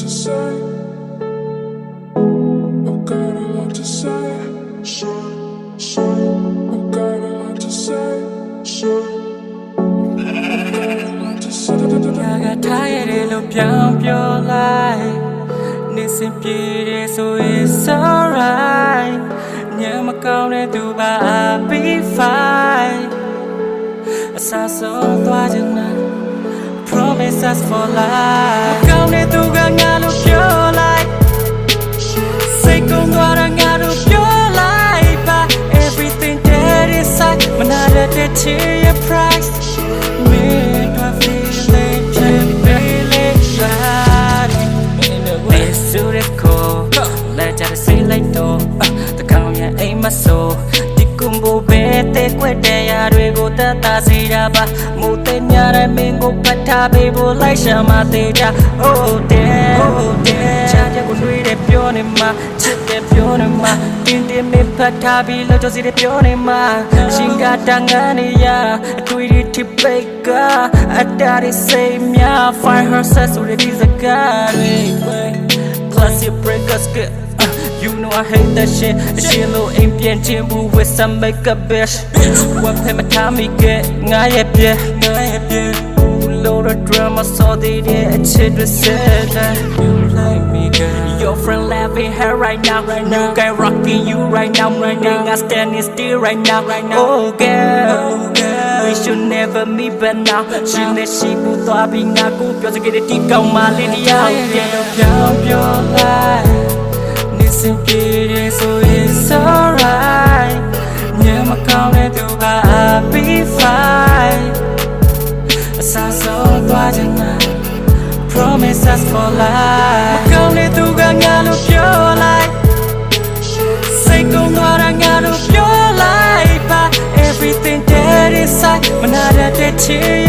to say. I've got a lot to say. I've got a lot to say. I got tired of your life. Listen, beauty, so it's alright. Yeah, my corner to I'll be fine. I saw so promise us for life. Corner to your life. Say, come on, your life. Everything that is like, when I let it to your price. Make my feeling, let us see like door. The count ya aim my soul. Tikumbo bete kwete ya rego tata siraba. Mutenya ra mingo pata bebo like shama teja. Oh damn. Chaja ko nui de pyo ne ma, chit de pyo ne ma. Tindi me pata bi lo jo si de pyo ne ma. Shinga tangani ya, tui di tipeka. Atari say mya, find her sense with it is a god. Classic breakers good. You know I hate that shit. She low Indian Jimbo with some makeup bitch. One time I time me get ngaya bia. Load of drama so they did shit with said that you like me girl. Your friend laughing her right now. You guy rocking you right now. I standing still right now. Oh girl. We should never meet but now. She let she put to be na go. Pyo se get it deep down my lady out. Your life. Listen, beauty, so it's alright. Yeah, my corner to I'll be fine. I saw so promise us for life. My corner to your life. Say, come on, your life. Everything that is like, when I let it to you.